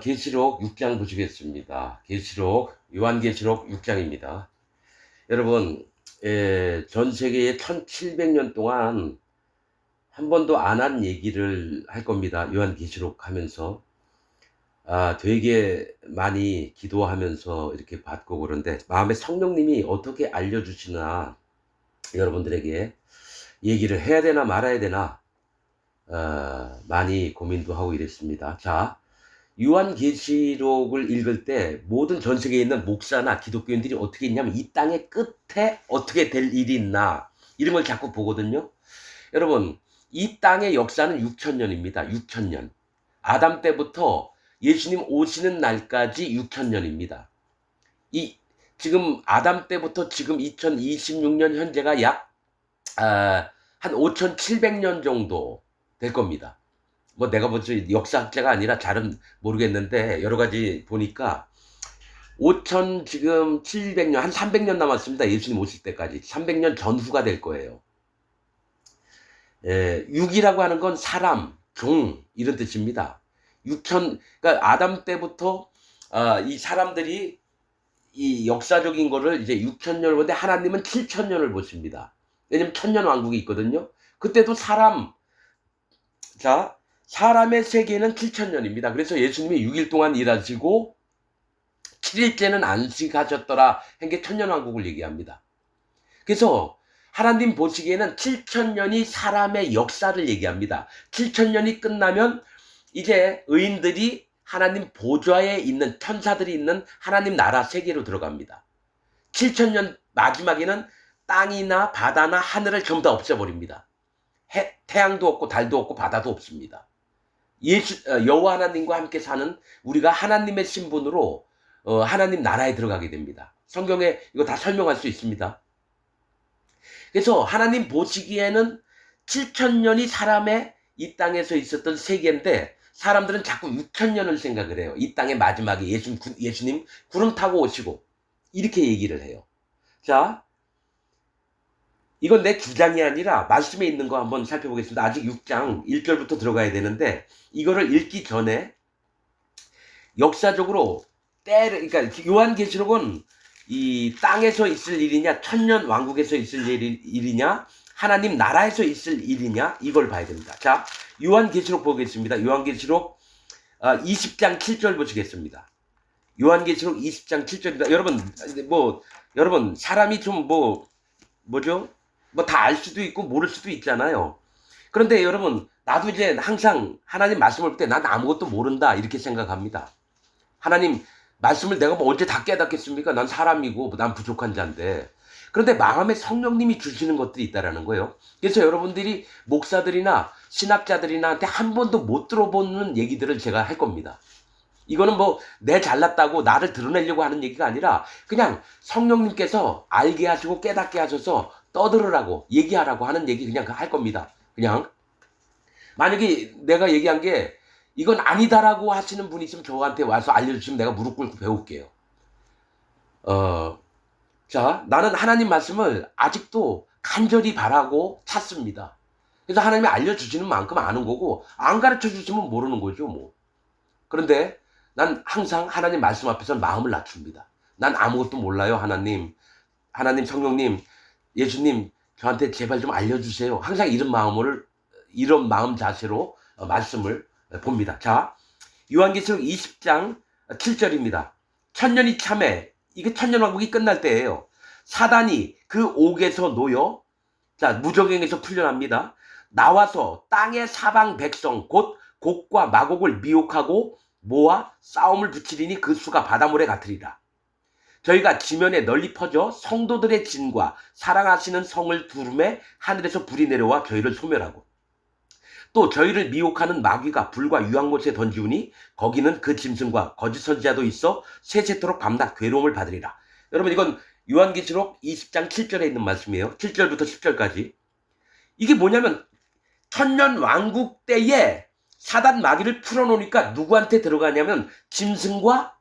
계시록 6장 보시겠습니다. 요한계시록 6장입니다. 여러분, 전 세계에 1700년 동안 한 번도 안 한 얘기를 할 겁니다. 요한계시록 하면서. 되게 많이 기도하면서 이렇게 받고 그런데, 마음에 성령님이 어떻게 알려주시나, 여러분들에게 얘기를 해야 되나 말아야 되나, 많이 고민도 하고 이랬습니다. 자, 요한계시록을 읽을 때 모든 전 세계에 있는 목사나 기독교인들이 어떻게 있냐면 이 땅의 끝에 어떻게 될 일이 있나 이런 걸 자꾸 보거든요. 여러분, 이 땅의 역사는 6000년입니다. 6000년. 아담 때부터 예수님 오시는 날까지 6000년입니다. 지금 아담 때부터 지금 2026년 현재가 약 한 5700년 정도 될 겁니다. 뭐 내가 먼저 역사학자가 아니라 잘은 모르겠는데 여러 가지 보니까 5천 지금 700년 한 300년 남았습니다. 예수님 오실 때까지 300년 전후가 될 거예요. 6이라고 하는 건 사람, 종 이런 뜻입니다. 6천 그러니까 아담 때부터 이 사람들이 이 역사적인 거를 이제 6천년을 보는데 하나님은 7천년을 보십니다. 왜냐면 천년 왕국이 있거든요. 그때도 사람의 세계는 7천년입니다. 그래서 예수님이 6일 동안 일하시고 7일째는 안식하셨더라 한 게 천년왕국을 얘기합니다. 그래서 하나님 보시기에는 7천년이 사람의 역사를 얘기합니다. 7천년이 끝나면 이제 의인들이 하나님 보좌에 있는 천사들이 있는 하나님 나라 세계로 들어갑니다. 7천년 마지막에는 땅이나 바다나 하늘을 전부 다 없애버립니다. 태양도 없고 달도 없고 바다도 없습니다. 여호와 하나님과 함께 사는 우리가 하나님의 신분으로 하나님 나라에 들어가게 됩니다. 성경에 이거 다 설명할 수 있습니다. 그래서 하나님 보시기에는 7천년이 사람의 이 땅에서 있었던 세계인데 사람들은 자꾸 6천년을 생각을 해요. 이 땅의 마지막에 예수님 구름 타고 오시고 이렇게 얘기를 해요. 자, 이건 내 주장이 아니라 말씀에 있는 거 한번 살펴보겠습니다. 아직 6장 1절부터 들어가야 되는데 이거를 읽기 전에 역사적으로 그러니까 요한계시록은 이 땅에서 있을 일이냐 천년 왕국에서 있을 일이냐 하나님 나라에서 있을 일이냐 이걸 봐야 됩니다. 자, 요한계시록 보겠습니다. 요한계시록 20장 7절 보시겠습니다. 요한계시록 20장 7절입니다. 여러분 사람이 좀 뭐죠? 뭐 다 알 수도 있고 모를 수도 있잖아요. 그런데 여러분 나도 이제 항상 하나님 말씀을 볼 때 난 아무것도 모른다 이렇게 생각합니다. 하나님 말씀을 내가 뭐 언제 다 깨닫겠습니까? 난 사람이고 난 부족한 자인데. 그런데 마음에 성령님이 주시는 것들이 있다라는 거예요. 그래서 여러분들이 목사들이나 신학자들이나한테 한 번도 못 들어보는 얘기들을 제가 할 겁니다. 이거는 뭐 내 잘났다고 나를 드러내려고 하는 얘기가 아니라 그냥 성령님께서 알게 하시고 깨닫게 하셔서 떠들으라고 얘기하라고 하는 얘기 그냥 할 겁니다. 그냥 만약에 내가 얘기한 게 이건 아니다라고 하시는 분이 있으면 저한테 와서 알려주시면 내가 무릎 꿇고 배울게요. 자, 나는 하나님 말씀을 아직도 간절히 바라고 찾습니다. 그래서 하나님이 알려주시는 만큼 아는 거고 안 가르쳐 주시면 모르는 거죠 뭐. 그런데 난 항상 하나님 말씀 앞에서 마음을 낮춥니다. 난 아무것도 몰라요. 하나님 성령님 예수님 저한테 제발 좀 알려주세요. 항상 이런 마음 자세로 말씀을 봅니다. 자, 요한계시록 20장 7절입니다. 천년이 참에 이게 천년왕국이 끝날 때예요. 사단이 그 옥에서 놓여 무저갱에서 풀려납니다. 나와서 땅의 사방 백성 곧 곡과 마곡을 미혹하고 모아 싸움을 붙이리니 그 수가 바닷물에 같으리라. 저희가 지면에 널리 퍼져 성도들의 진과 사랑하시는 성을 두름에 하늘에서 불이 내려와 저희를 소멸하고 또 저희를 미혹하는 마귀가 불과 유황못에 던지우니 거기는 그 짐승과 거짓 선지자도 있어 세세토록 밤낮 괴로움을 받으리라. 여러분 이건 요한계시록 20장 7절에 있는 말씀이에요. 7절부터 10절까지. 이게 뭐냐면 천년 왕국 때에 사단 마귀를 풀어놓으니까 누구한테 들어가냐면 짐승과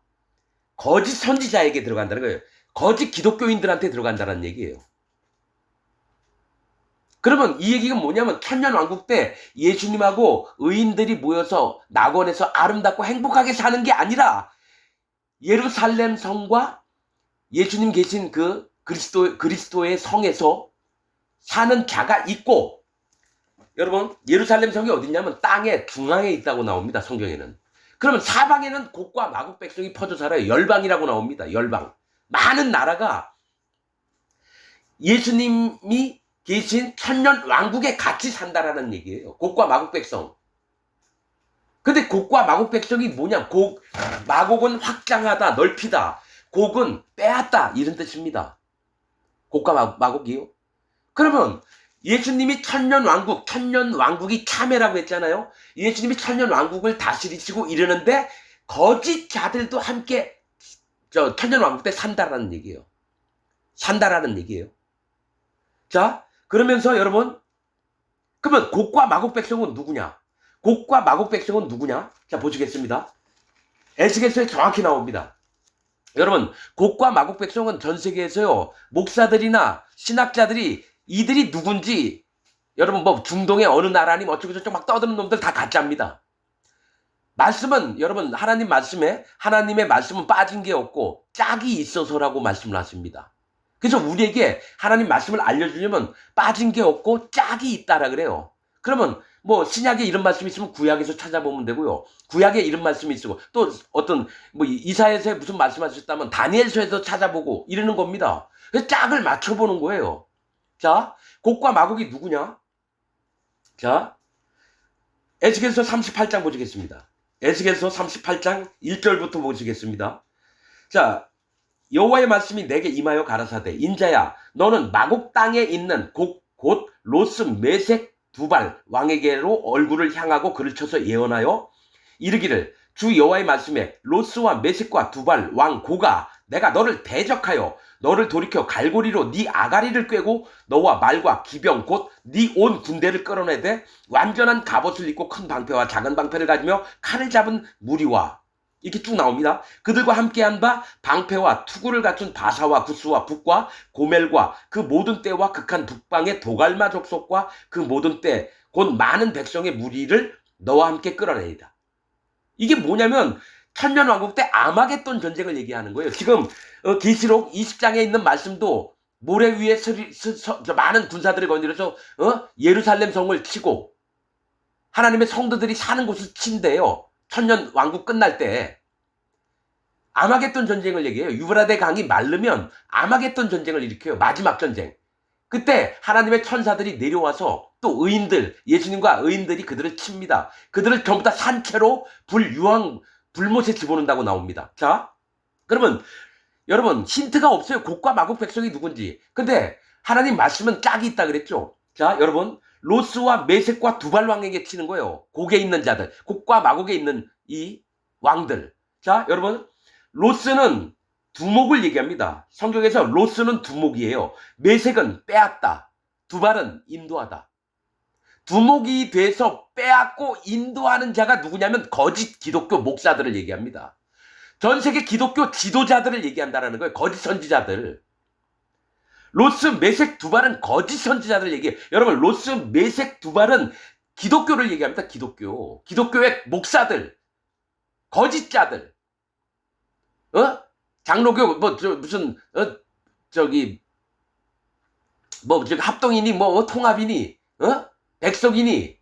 거짓 선지자에게 들어간다는 거예요. 거짓 기독교인들한테 들어간다는 얘기예요. 그러면 이 얘기가 뭐냐면 천년왕국 때 예수님하고 의인들이 모여서 낙원에서 아름답고 행복하게 사는 게 아니라 예루살렘 성과 예수님 계신 그 그리스도의 성에서 사는 자가 있고, 여러분 예루살렘 성이 어디냐면 땅의 중앙에 있다고 나옵니다. 성경에는. 그러면 사방에는 곡과 마곡 백성이 퍼져 살아요. 열방이라고 나옵니다. 열방. 많은 나라가 예수님이 계신 천년 왕국에 같이 산다라는 얘기예요. 곡과 마곡 백성. 근데 곡과 마곡 백성이 뭐냐? 마곡은 확장하다, 넓히다. 곡은 빼앗다, 이런 뜻입니다. 곡과 마곡이요. 그러면 예수님이 천년 왕국이 참회라고 했잖아요. 예수님이 천년 왕국을 다스리시고 이러는데 거짓 자들도 함께 천년 왕국 때 산다라는 얘기예요. 산다라는 얘기예요. 자, 그러면서 여러분, 그러면 곡과 마곡 백성은 누구냐? 곡과 마곡 백성은 누구냐? 자, 보시겠습니다. 에스겔서에 정확히 나옵니다. 여러분, 곡과 마곡 백성은 전 세계에서요, 목사들이나 신학자들이 이들이 누군지, 여러분 뭐 중동의 어느 나라니 어쩌고 저쩌고 막 떠드는 놈들 다 가짜입니다. 말씀은, 여러분 하나님 말씀에, 하나님의 말씀은 빠진 게 없고 짝이 있어서라고 말씀을 하십니다. 그래서 우리에게 하나님 말씀을 알려주려면 빠진 게 없고 짝이 있다라 그래요. 그러면 뭐 신약에 이런 말씀이 있으면 구약에서 찾아보면 되고요. 구약에 이런 말씀이 있고 또 어떤 뭐 이사야서에 무슨 말씀하셨다면 다니엘서에서 찾아보고 이러는 겁니다. 그래서 짝을 맞춰보는 거예요. 자, 곡과 마곡이 누구냐? 자, 에스겔서 38장 보시겠습니다. 에스겔서 38장 1절부터 보시겠습니다. 자, 여호와의 말씀이 내게 임하여 가라사대, 인자야, 너는 마곡 땅에 있는 곧 로스 메색 두발 왕에게로 얼굴을 향하고 그를 쳐서 예언하여 이르기를, 주 여호와의 말씀에 로스와 메색과 두발 왕 고가 내가 너를 대적하여 너를 돌이켜 갈고리로 네 아가리를 꿰고 너와 말과 기병 곧 네 온 군대를 끌어내되 완전한 갑옷을 입고 큰 방패와 작은 방패를 가지며 칼을 잡은 무리와, 이렇게 쭉 나옵니다. 그들과 함께한 바 방패와 투구를 갖춘 바사와 구스와 북과 고멜과 그 모든 떼와 극한 북방의 도갈마 족속과 그 모든 떼 곧 많은 백성의 무리를 너와 함께 끌어내리다. 이게 뭐냐면 천년왕국 때 아마겟돈 전쟁을 얘기하는 거예요. 지금 계시록 20장에 있는 말씀도 모래 위에 많은 군사들을 거느려서 예루살렘 성을 치고 하나님의 성도들이 사는 곳을 친대요. 천년왕국 끝날 때 아마겟돈 전쟁을 얘기해요. 유브라데 강이 마르면 아마겟돈 전쟁을 일으켜요. 마지막 전쟁. 그때 하나님의 천사들이 내려와서 또 의인들, 예수님과 의인들이 그들을 칩니다. 그들을 전부 다 산채로 불못에 집어넣는다고 나옵니다. 자, 그러면 여러분 힌트가 없어요. 곡과 마곡 백성이 누군지. 근데 하나님 말씀은 짝이 있다 그랬죠. 자, 여러분 로스와 메색과 두발 왕에게 치는 거예요. 곡에 있는 자들, 곡과 마곡에 있는 이 왕들. 자, 여러분 로스는 두목을 얘기합니다. 성경에서 로스는 두목이에요. 메색은 빼앗다, 두발은 인도하다. 두목이 돼서 빼앗고 인도하는 자가 누구냐면 거짓 기독교 목사들을 얘기합니다. 전 세계 기독교 지도자들을 얘기한다라는 거예요. 거짓 선지자들. 로스, 메색, 두발은 거짓 선지자들 얘기해요. 여러분 로스, 메색, 두발은 기독교를 얘기합니다. 기독교의 목사들, 거짓자들, 장로교 무슨 합동이니 통합이니 백석이니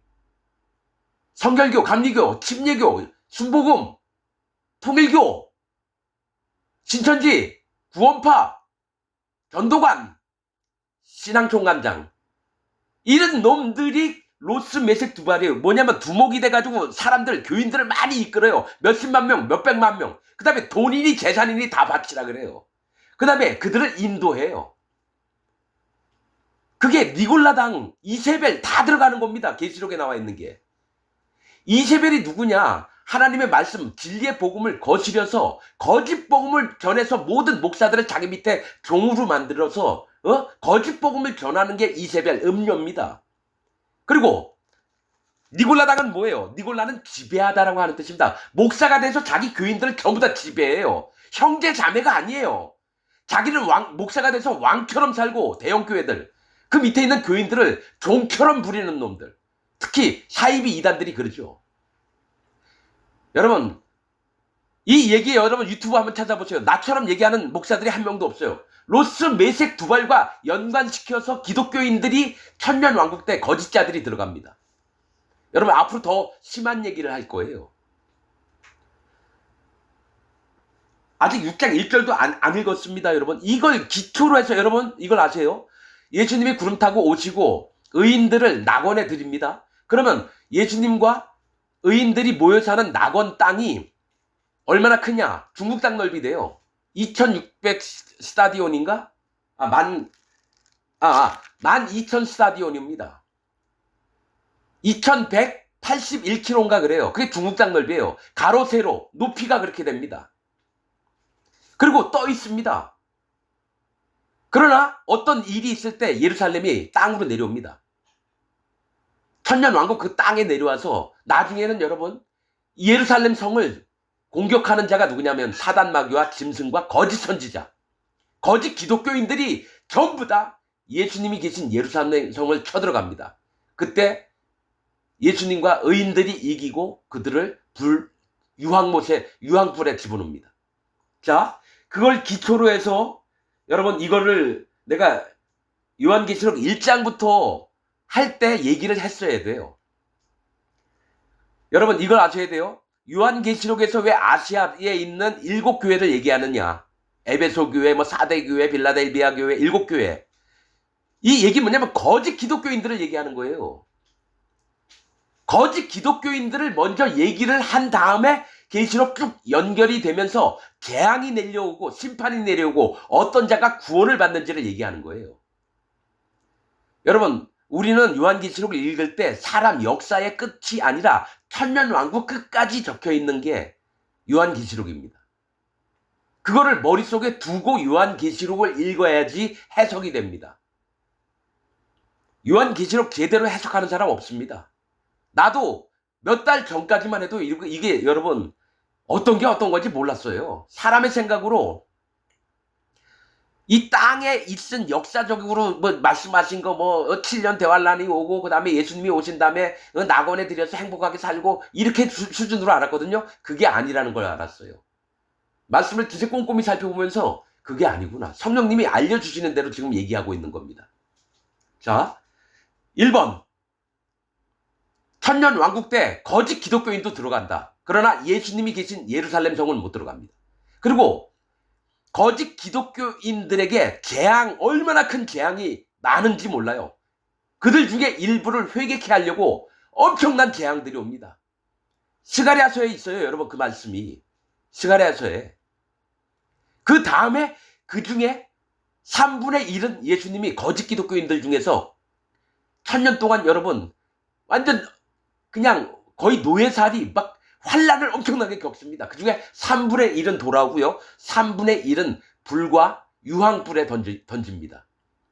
성결교, 감리교, 침례교, 순복음, 통일교, 신천지, 구원파, 전도관, 신앙총관장, 이런 놈들이 로스, 메색, 두발이에요. 뭐냐면 두목이 돼가지고 사람들, 교인들을 많이 이끌어요. 몇십만 명, 몇백만 명. 그 다음에 돈이니 재산이니 다 바치라 그래요. 그 다음에 그들을 인도해요. 그게 니골라당, 이세벨 다 들어가는 겁니다. 계시록에 나와 있는 게. 이세벨이 누구냐? 하나님의 말씀, 진리의 복음을 거스려서 거짓 복음을 전해서 모든 목사들을 자기 밑에 종으로 만들어서 거짓 복음을 전하는 게 이세벨, 음료입니다. 그리고 니골라당은 뭐예요? 니골라는 지배하다라고 하는 뜻입니다. 목사가 돼서 자기 교인들을 전부 다 지배해요. 형제 자매가 아니에요. 자기는 목사가 돼서 왕처럼 살고, 대형교회들. 그 밑에 있는 교인들을 종처럼 부리는 놈들, 특히 사이비 이단들이 그러죠. 여러분, 이 얘기 여러분 유튜브 한번 찾아보세요. 나처럼 얘기하는 목사들이 한 명도 없어요. 로스 메섹 두발과 연관시켜서 기독교인들이 천년왕국 때 거짓자들이 들어갑니다. 여러분, 앞으로 더 심한 얘기를 할 거예요. 아직 6장 1절도 안 읽었습니다, 여러분. 이걸 기초로 해서 여러분 이걸 아세요? 예수님이 구름 타고 오시고 의인들을 낙원에 드립니다. 그러면 예수님과 의인들이 모여 사는 낙원 땅이 얼마나 크냐? 중국 땅 넓이 돼요. 2600 스타디온인가? 12,000 스타디온입니다. 2181km인가 그래요. 그게 중국 땅 넓이에요. 가로 세로 높이가 그렇게 됩니다. 그리고 떠 있습니다. 그러나 어떤 일이 있을 때 예루살렘이 땅으로 내려옵니다. 천년왕국 그 땅에 내려와서 나중에는 여러분 예루살렘 성을 공격하는 자가 누구냐면 사단 마귀와 짐승과 거짓 선지자, 거짓 기독교인들이 전부 다 예수님이 계신 예루살렘 성을 쳐들어갑니다. 그때 예수님과 의인들이 이기고 그들을 유황불에 집어넣습니다. 자, 그걸 기초로 해서 여러분 이거를 내가 요한계시록 1장부터 할 때 얘기를 했어야 돼요. 여러분 이걸 아셔야 돼요. 요한계시록에서 왜 아시아에 있는 7교회를 얘기하느냐? 에베소 교회, 사대 교회, 빌라델비아 교회, 7교회. 이 얘기 뭐냐면 거짓 기독교인들을 얘기하는 거예요. 거짓 기독교인들을 먼저 얘기를 한 다음에 계시록 쭉 연결이 되면서 재앙이 내려오고 심판이 내려오고 어떤 자가 구원을 받는지를 얘기하는 거예요. 여러분, 우리는 요한계시록을 읽을 때 사람 역사의 끝이 아니라 천년왕국 끝까지 적혀있는 게 요한계시록입니다. 그거를 머릿속에 두고 요한계시록을 읽어야지 해석이 됩니다. 요한계시록 제대로 해석하는 사람 없습니다. 나도 몇 달 전까지만 해도 이게 여러분 어떤 게 어떤 건지 몰랐어요. 사람의 생각으로 이 땅에 있은 역사적으로 말씀하신 거 7년 대환란이 오고 그 다음에 예수님이 오신 다음에 낙원에 들여서 행복하게 살고 이렇게 수준으로 알았거든요. 그게 아니라는 걸 알았어요. 말씀을 진짜 꼼꼼히 살펴보면서 그게 아니구나. 성령님이 알려주시는 대로 지금 얘기하고 있는 겁니다. 자, 1번. 천년 왕국 때 거짓 기독교인도 들어간다. 그러나 예수님이 계신 예루살렘 성은 못 들어갑니다. 그리고 거짓 기독교인들에게 얼마나 큰 재앙이 나는지 몰라요. 그들 중에 일부를 회개케 하려고 엄청난 재앙들이 옵니다. 스가랴서에 있어요, 여러분, 그 말씀이. 스가랴서에. 그 다음에 그 중에 3분의 1은 예수님이 거짓 기독교인들 중에서 천년 동안 여러분 완전 그냥 거의 노예살이 막 환란을 엄청나게 겪습니다. 그 중에 3분의 1은 돌아오고요. 3분의 1은 불과 유황불에 던집니다.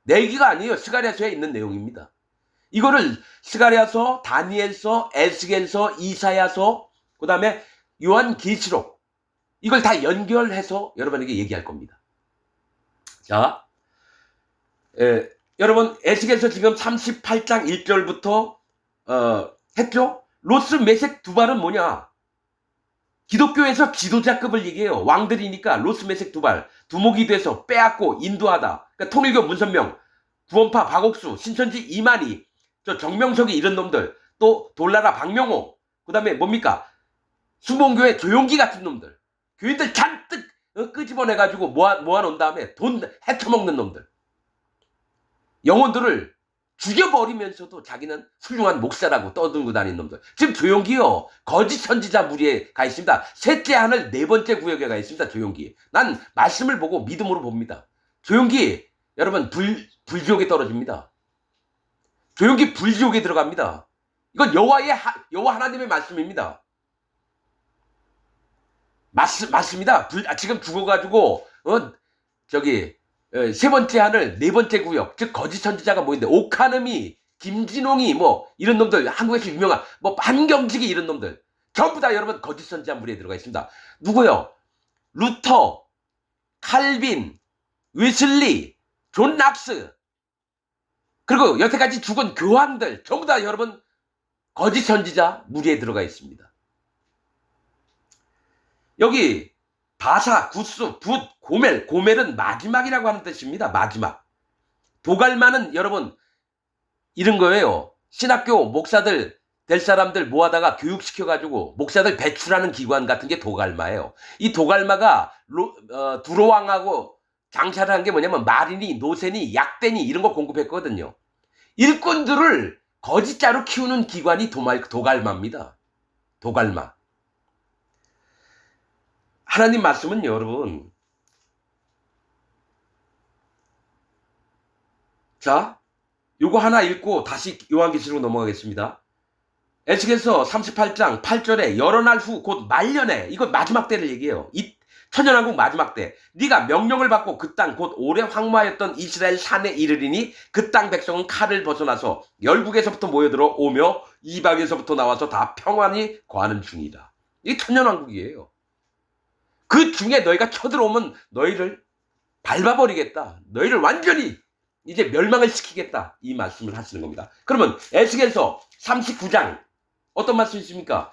내 얘기가 아니에요. 스가랴서에 있는 내용입니다. 이거를 스가랴서, 다니엘서, 에스겔서, 이사야서, 그 다음에 요한계시록 이걸 다 연결해서 여러분에게 얘기할 겁니다. 자, 여러분 에스겔서 지금 38장 1절부터 했죠? 로스 메섹 두발은 뭐냐? 기독교에서 지도자급을 얘기해요. 왕들이니까 로스 메섹 두발, 두목이 돼서 빼앗고 인도하다. 그러니까 통일교 문선명, 구원파 박옥수, 신천지 이만희, 저 정명석이 이런 놈들, 또 돌나라 박명호, 그 다음에 뭡니까? 수봉교회 조용기 같은 놈들, 교인들 잔뜩 끄집어내가지고 모아놓은 다음에 돈 헤쳐먹는 놈들, 영혼들을 죽여버리면서도 자기는 훌륭한 목사라고 떠들고 다니는 놈들. 지금 조용기요. 거짓 선지자 무리에 가 있습니다. 셋째 하늘 네 번째 구역에 가 있습니다. 조용기. 난 말씀을 보고 믿음으로 봅니다. 조용기 여러분 불지옥에 떨어집니다. 조용기 불지옥에 들어갑니다. 이건 여호와 하나님의 말씀입니다. 맞습니다. 지금 죽어가지고 세 번째 하늘, 네 번째 구역, 즉 거짓 선지자가 모인데 오카느미, 김진홍이 이런 놈들, 한국에서 유명한 한경직이 이런 놈들 전부 다 여러분 거짓 선지자 무리에 들어가 있습니다. 누구요? 루터, 칼빈, 웨슬리, 존 락스, 그리고 여태까지 죽은 교황들 전부 다 여러분 거짓 선지자 무리에 들어가 있습니다. 여기 바사, 구스, 붓, 고멜, 고멜은 마지막이라고 하는 뜻입니다. 마지막. 도갈마는 여러분 이런 거예요. 신학교 목사들 될 사람들 모아다가 교육시켜가지고 목사들 배출하는 기관 같은 게 도갈마예요. 이 도갈마가 두로왕하고 장사를 한 게 뭐냐면 마린이, 노센이, 약대니 이런 거 공급했거든요. 일꾼들을 거짓자로 키우는 기관이 도갈마입니다. 도갈마. 하나님 말씀은 여러분, 자, 요거 하나 읽고 다시 요한계시록으로 넘어가겠습니다. 에스겔서 38장 8절에 여러 날 후 곧 말년에, 이거 마지막 때를 얘기해요. 이 천년왕국 마지막 때 네가 명령을 받고 그 땅 곧 오래 황무하였던 이스라엘 산에 이르리니 그 땅 백성은 칼을 벗어나서 열국에서부터 모여들어 오며 이방에서부터 나와서 다 평안히 거하는 중이다. 이게 천년왕국이에요. 그 중에 너희가 쳐들어오면 너희를 밟아버리겠다. 너희를 완전히 이제 멸망을 시키겠다. 이 말씀을 하시는 겁니다. 그러면 에스겔서 39장 어떤 말씀이 있습니까?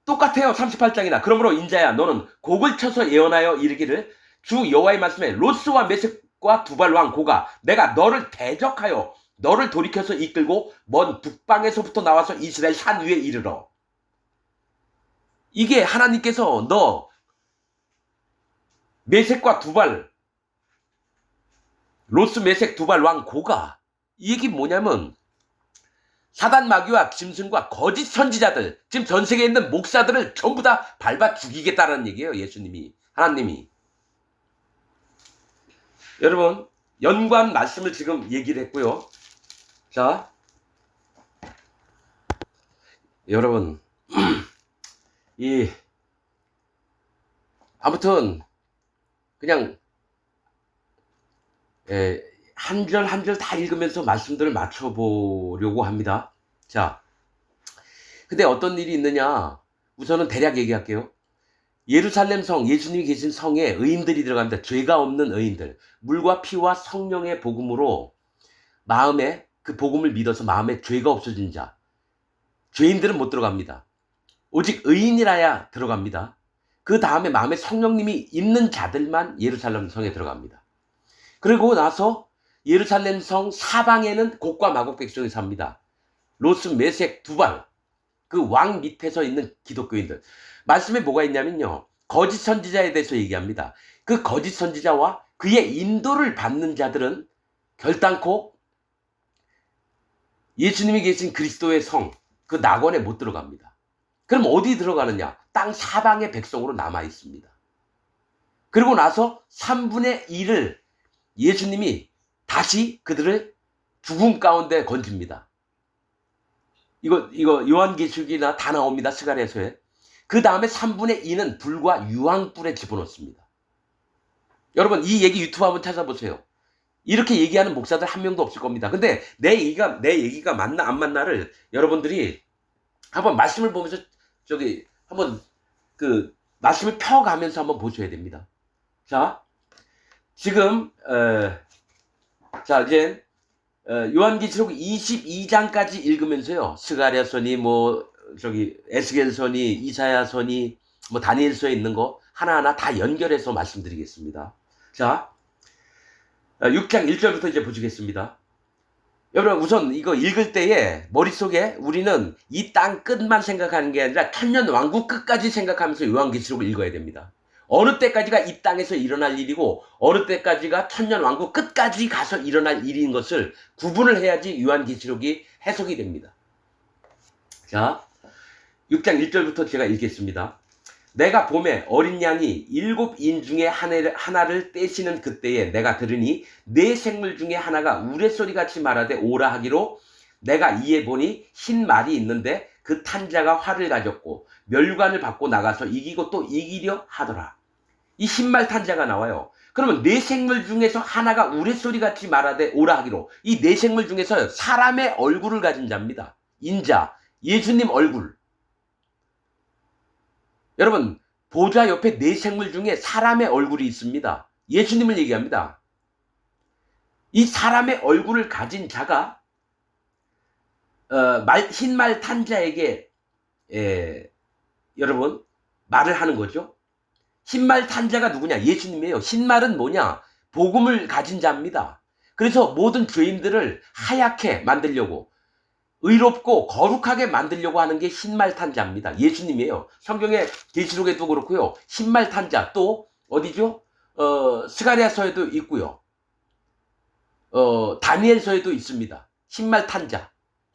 똑같아요. 38장이나. 그러므로 인자야 너는 곡을 쳐서 예언하여 이르기를 주 여호와의 말씀에 로스와 메섹과 두발 왕 고가 내가 너를 대적하여 너를 돌이켜서 이끌고 먼 북방에서부터 나와서 이스라엘 산 위에 이르러. 이게 하나님께서 너 메섹과 두발, 로스 메섹 두발 왕 고가, 이 얘기 뭐냐면 사단 마귀와 짐승과 거짓 선지자들, 지금 전 세계에 있는 목사들을 전부 다 밟아 죽이겠다는 얘기예요. 예수님이, 하나님이. 여러분 연관 말씀을 지금 얘기를 했고요. 자, 여러분 아무튼 그냥 한 절 한 절 다 읽으면서 말씀들을 맞춰보려고 합니다. 자, 근데 어떤 일이 있느냐, 우선은 대략 얘기할게요. 예루살렘 성, 예수님이 계신 성에 의인들이 들어갑니다. 죄가 없는 의인들. 물과 피와 성령의 복음으로 마음에 그 복음을 믿어서 마음에 죄가 없어진 자, 죄인들은 못 들어갑니다. 오직 의인이라야 들어갑니다. 그 다음에 마음에 성령님이 있는 자들만 예루살렘 성에 들어갑니다. 그리고 나서 예루살렘 성 사방에는 곡과 마곡 백성이 삽니다. 로스, 메섹, 두발, 그 왕 밑에서 있는 기독교인들. 말씀에 뭐가 있냐면요, 거짓 선지자에 대해서 얘기합니다. 그 거짓 선지자와 그의 인도를 받는 자들은 결단코 예수님이 계신 그리스도의 성, 그 낙원에 못 들어갑니다. 그럼 어디 들어가느냐? 땅 사방의 백성으로 남아 있습니다. 그리고 나서 3분의 1을 예수님이 다시 그들을 죽음 가운데 건집니다. 이거 요한계시록이나 다 나옵니다. 스가랴서에. 그 다음에 3분의 2는 불과 유황불에 집어넣습니다. 여러분 이 얘기 유튜브 한번 찾아보세요. 이렇게 얘기하는 목사들 한 명도 없을 겁니다. 근데 내 얘기가 맞나 안 맞나를 여러분들이 한번 말씀을 보면서 한번 그 말씀을 펴가면서 한번 보셔야 됩니다. 자, 지금 자 이제 요한계시록 22장까지 읽으면서요, 스가랴서니 에스겔서니 이사야서니 다니엘서에 있는 거 하나하나 다 연결해서 말씀드리겠습니다. 자, 6장 1절부터 이제 보시겠습니다. 여러분 우선 이거 읽을 때에 머릿속에 우리는 이 땅 끝만 생각하는 게 아니라 천년 왕국 끝까지 생각하면서 요한계시록을 읽어야 됩니다. 어느 때까지가 이 땅에서 일어날 일이고 어느 때까지가 천년 왕국 끝까지 가서 일어날 일인 것을 구분을 해야지 요한계시록이 해석이 됩니다. 자, 6장 1절부터 제가 읽겠습니다. 내가 봄에 어린 양이 7인 중에 하나를 떼시는 그때에 내가 들으니 네 생물 중에 하나가 우레소리같이 말하되 오라 하기로, 내가 이에 보니 흰 말이 있는데 그 탄자가 활을 가졌고 멸관을 받고 나가서 이기고 또 이기려 하더라. 이 흰말 탄자가 나와요. 그러면 네 생물 중에서 하나가 우레소리같이 말하되 오라 하기로, 이 네 생물 중에서 사람의 얼굴을 가진 자입니다. 인자, 예수님 얼굴. 여러분 보좌 옆에 네 생물 중에 사람의 얼굴이 있습니다. 예수님을 얘기합니다. 이 사람의 얼굴을 가진 자가 흰말 탄자에게 여러분 말을 하는 거죠. 흰말 탄자가 누구냐? 예수님이에요. 흰말은 뭐냐? 복음을 가진 자입니다. 그래서 모든 죄인들을 하얗게 만들려고, 의롭고 거룩하게 만들려고 하는 게 흰말 탄자입니다. 예수님이에요. 성경의 계시록에도 그렇고요. 흰말 탄자, 또 어디죠? 스가랴서에도 있고요. 다니엘서에도 있습니다. 흰말 탄자,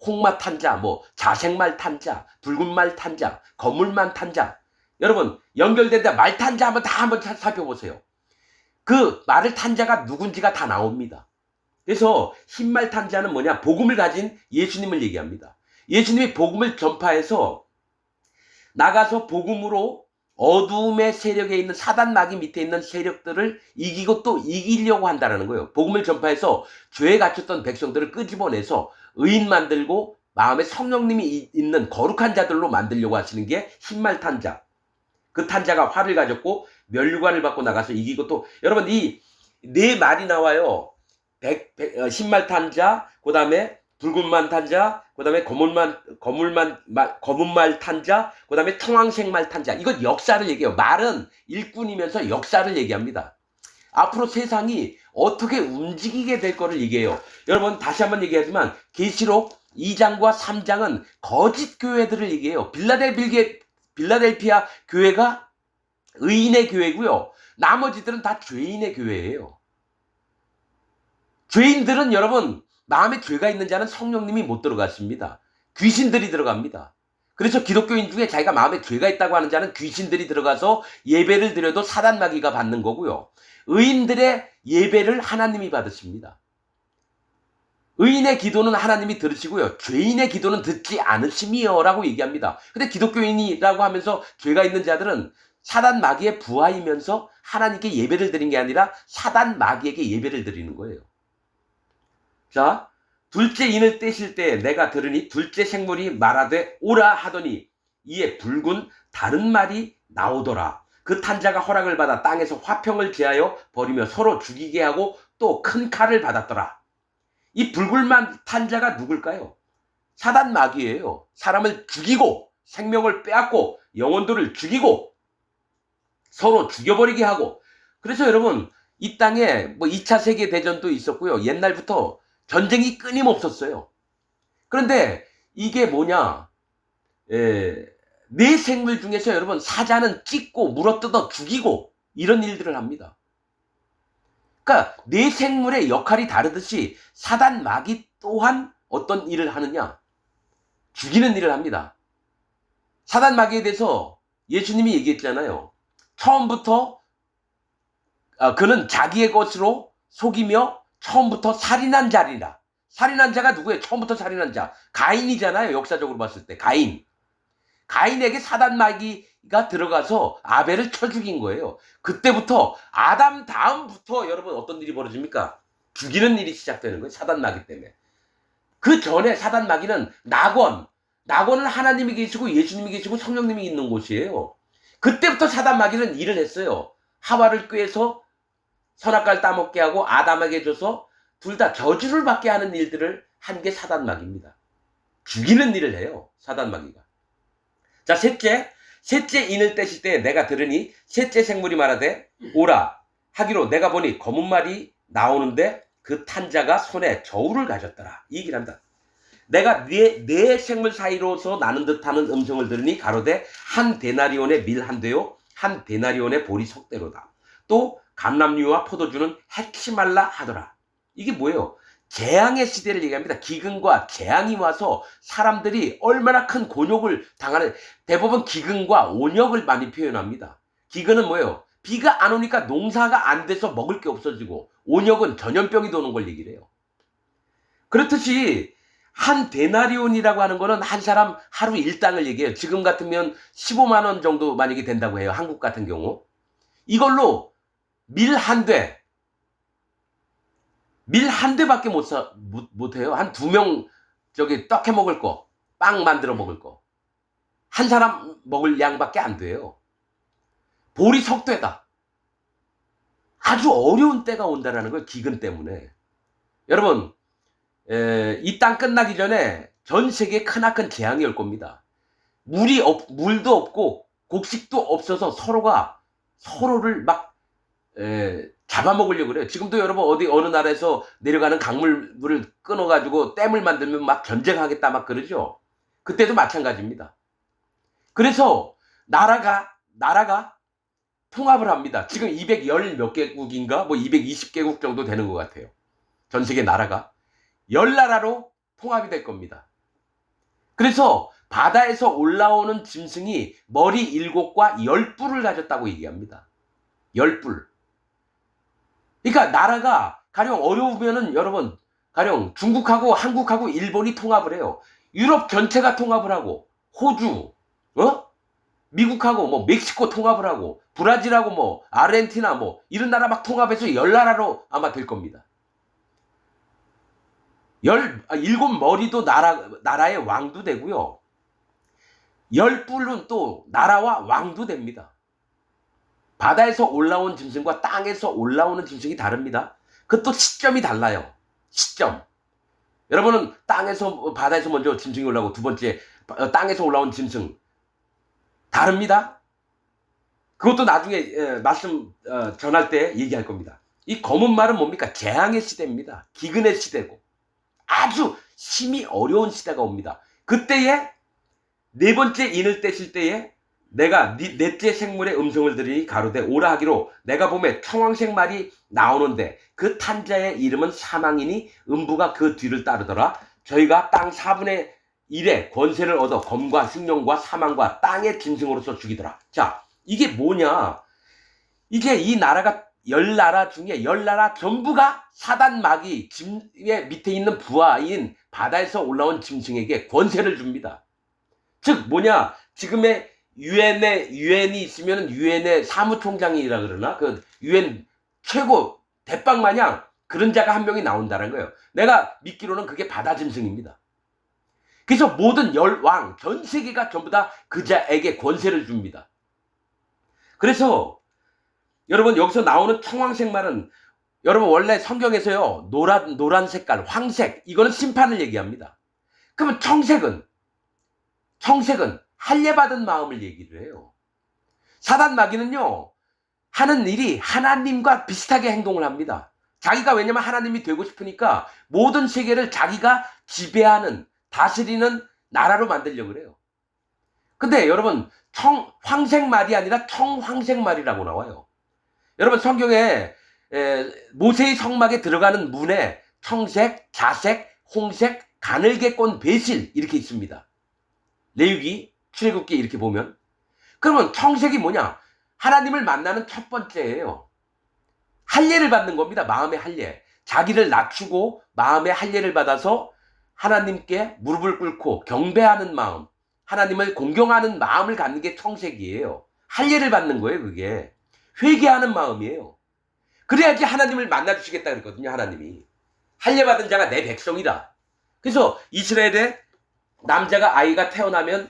홍마 탄자, 뭐 자색말 탄자, 붉은말 탄자, 거물만 탄자. 여러분 연결된다 말 탄자 한번 살펴보세요. 그 말을 탄자가 누군지가 다 나옵니다. 그래서 흰말 탄자는 뭐냐? 복음을 가진 예수님을 얘기합니다. 예수님이 복음을 전파해서 나가서 복음으로 어두움의 세력에 있는 사단 마귀 밑에 있는 세력들을 이기고 또 이기려고 한다는 거예요. 복음을 전파해서 죄에 갇혔던 백성들을 끄집어내서 의인 만들고 마음에 성령님이 있는 거룩한 자들로 만들려고 하시는 게 흰말 탄자. 그 탄자가 활을 가졌고 면류관을 받고 나가서 이기고, 또 여러분 이 네 말이 나와요. 흰말 탄자, 그 다음에 붉은말 탄자, 그 다음에 검은말 탄자, 그 다음에 청황색말 탄자. 이건 역사를 얘기해요. 말은 일꾼이면서 역사를 얘기합니다. 앞으로 세상이 어떻게 움직이게 될 거를 얘기해요. 여러분 다시 한번 얘기하지만 계시록 2장과 3장은 거짓 교회들을 얘기해요. 빌라델피아 교회가 의인의 교회고요. 나머지들은 다 죄인의 교회예요. 죄인들은 여러분 마음에 죄가 있는 자는 성령님이 못 들어갔습니다. 귀신들이 들어갑니다. 그래서 기독교인 중에 자기가 마음에 죄가 있다고 하는 자는 귀신들이 들어가서 예배를 드려도 사단 마귀가 받는 거고요. 의인들의 예배를 하나님이 받으십니다. 의인의 기도는 하나님이 들으시고요. 죄인의 기도는 듣지 않으심이요 라고 얘기합니다. 근데 기독교인이라고 하면서 죄가 있는 자들은 사단 마귀의 부하이면서 하나님께 예배를 드린 게 아니라 사단 마귀에게 예배를 드리는 거예요. 자, 둘째 인을 떼실 때 내가 들으니 둘째 생물이 말하되 오라 하더니 이에 붉은 다른 말이 나오더라. 그 탄자가 허락을 받아 땅에서 화평을 제하여 버리며 서로 죽이게 하고 또 큰 칼을 받았더라. 이 붉은 탄자가 누굴까요? 사단 마귀예요. 사람을 죽이고 생명을 빼앗고 영혼들을 죽이고 서로 죽여버리게 하고. 그래서 여러분 이 땅에 뭐 2차 세계대전도 있었고요. 옛날부터 전쟁이 끊임없었어요. 그런데 이게 뭐냐? 네 생물 중에서 여러분 사자는 찢고 물어뜯어 죽이고 이런 일들을 합니다. 그러니까 네 생물의 역할이 다르듯이 사단 마귀 또한 어떤 일을 하느냐? 죽이는 일을 합니다. 사단 마귀에 대해서 예수님이 얘기했잖아요. 처음부터 그는 자기의 것으로 속이며 처음부터 살인한 자리라. 살인한 자가 누구예요? 처음부터 살인한 자. 가인이잖아요. 역사적으로 봤을 때 가인. 가인에게 사단 마귀가 들어가서 아벨을 쳐 죽인 거예요. 그때부터 아담 다음부터 여러분 어떤 일이 벌어집니까? 죽이는 일이 시작되는 거예요. 사단 마귀 때문에. 그 전에 사단 마귀는 낙원은 하나님이 계시고 예수님이 계시고 성령님이 있는 곳이에요. 그때부터 사단 마귀는 일을 했어요. 하와를 꾀해서 선악과를 따먹게 하고 아담에게 줘서 둘 다 저주를 받게 하는 일들을 한 게 사단 마귀입니다. 죽이는 일을 해요. 사단 마귀가. 자, 셋째 인을 떼실 때 내가 들으니 셋째 생물이 말하되 오라 하기로 내가 보니 검은 말이 나오는데 그 탄자가 손에 저울을 가졌더라. 이 얘기를 합니다. 내가 네 생물 사이로서 나는 듯하는 음성을 들으니 가로되 한 데나리온의 밀 한 대요 한 데나리온의 보리 석대로다. 또 감람류와 포도주는 해치 말라 하더라. 이게 뭐예요? 재앙의 시대를 얘기합니다. 기근과 재앙이 와서 사람들이 얼마나 큰 곤욕을 당하는, 대부분 기근과 온역을 많이 표현합니다. 기근은 뭐예요? 비가 안 오니까 농사가 안 돼서 먹을 게 없어지고, 온역은 전염병이 도는 걸 얘기를 해요. 그렇듯이 한 데나리온이라고 하는 거는 한 사람 하루 일당을 얘기해요. 지금 같으면 15만 원 정도 만약에 된다고 해요. 한국 같은 경우. 이걸로 밀 한 대밖에 못 해요. 한 2명 떡 해 먹을 거, 빵 만들어 먹을 거. 한 사람 먹을 양밖에 안 돼요. 보리 석대다. 아주 어려운 때가 온다라는 거예요. 기근 때문에. 여러분, 이 땅 끝나기 전에 전 세계에 크나큰 재앙이 올 겁니다. 물도 없고 곡식도 없어서 서로가 서로를 막 잡아먹으려고 그래요. 지금도 여러분 어느 나라에서 내려가는 강물물을 끊어가지고 댐을 만들면 막 전쟁하겠다 막 그러죠. 그때도 마찬가지입니다. 그래서 나라가 통합을 합니다. 지금 210 몇 개국인가 뭐 220개국 정도 되는 것 같아요. 전 세계 나라가 10나라로 통합이 될 겁니다. 그래서 바다에서 올라오는 짐승이 머리 7과 10뿔을 가졌다고 얘기합니다. 10뿔. 그러니까 나라가 가령 어려우면은 여러분 가령 중국하고 한국하고 일본이 통합을 해요. 유럽 전체가 통합을 하고 호주, 미국하고 뭐 멕시코 통합을 하고 브라질하고 뭐 아르헨티나 뭐 이런 나라 막 통합해서 10나라로 아마 될 겁니다. 7머리도 나라의 왕도 되고요. 10뿔은 또 나라와 왕도 됩니다. 바다에서 올라온 짐승과 땅에서 올라오는 짐승이 다릅니다. 그것도 시점이 달라요. 시점. 여러분은 바다에서 먼저 짐승이 올라오고 두 번째 땅에서 올라온 짐승 다릅니다. 그것도 나중에 말씀 전할 때 얘기할 겁니다. 이 검은 말은 뭡니까? 재앙의 시대입니다. 기근의 시대고 아주 심히 어려운 시대가 옵니다. 그때에 네 번째 인을 떼실 때에 내가 넷째 생물의 음성을 들으니 가로되 오라 하기로 내가 보매 청황색 말이 나오는데 그 탄자의 이름은 사망이니 음부가 그 뒤를 따르더라. 저희가 땅 4분의 1의 권세를 얻어 검과 흉령과 사망과 땅의 짐승으로서 죽이더라. 자, 이게 뭐냐? 이게 이 나라가 10나라 중에 10나라 전부가 사단 마귀 짐의 밑에 있는 부하인 바다에서 올라온 짐승에게 권세를 줍니다. 즉 뭐냐? 지금의 유엔이 있으면 유엔의 사무총장이라 그러나 그 유엔 최고 대빵 마냥 그런 자가 한 명이 나온다는 거예요. 내가 믿기로는 그게 바다 짐승입니다. 그래서 모든 왕 전 세계가 전부 다 그 자에게 권세를 줍니다. 그래서 여러분 여기서 나오는 청황색 말은 여러분 원래 성경에서요 노란 색깔 황색 이거는 심판을 얘기합니다. 그러면 청색은 할례받은 마음을 얘기를 해요. 사단 마귀는요 하는 일이 하나님과 비슷하게 행동을 합니다. 자기가 왜냐면 하나님이 되고 싶으니까 모든 세계를 자기가 지배하는 다스리는 나라로 만들려고 그래요. 근데 여러분 황색 말이 아니라 청황색 말이라고 나와요. 여러분 성경에 모세의 성막에 들어가는 문에 청색, 자색, 홍색, 가늘게 꼰 배실 이렇게 있습니다. 레위기 출애굽기 이렇게 보면 그러면 청색이 뭐냐? 하나님을 만나는 첫 번째예요. 할례를 받는 겁니다. 마음의 할례. 자기를 낮추고 마음의 할례를 받아서 하나님께 무릎을 꿇고 경배하는 마음, 하나님을 공경하는 마음을 갖는 게 청색이에요. 할례를 받는 거예요. 그게 회개하는 마음이에요. 그래야지 하나님을 만나주시겠다 그랬거든요. 하나님이 할례 받은 자가 내 백성이다. 그래서 이스라엘에 남자가 아이가 태어나면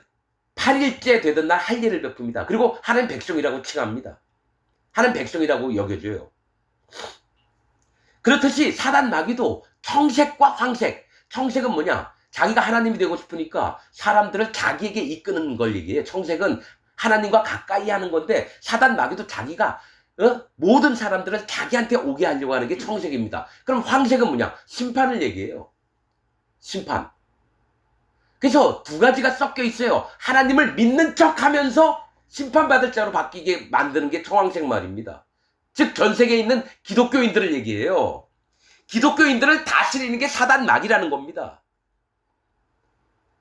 8일째 되던 날 할례를 베풉니다. 그리고 하나님 백성이라고 칭합니다. 하나님 백성이라고 여겨줘요. 그렇듯이 사단 마귀도 청색과 황색. 청색은 뭐냐? 자기가 하나님이 되고 싶으니까 사람들을 자기에게 이끄는 걸 얘기해요. 청색은 하나님과 가까이 하는 건데 사단 마귀도 자기가 모든 사람들을 자기한테 오게 하려고 하는 게 청색입니다. 그럼 황색은 뭐냐? 심판을 얘기해요. 심판. 그래서 두 가지가 섞여 있어요. 하나님을 믿는 척하면서 심판받을 자로 바뀌게 만드는 게 청황색 말입니다. 즉 전 세계에 있는 기독교인들을 얘기해요. 기독교인들을 다스리는 게 사단 마귀라는 겁니다.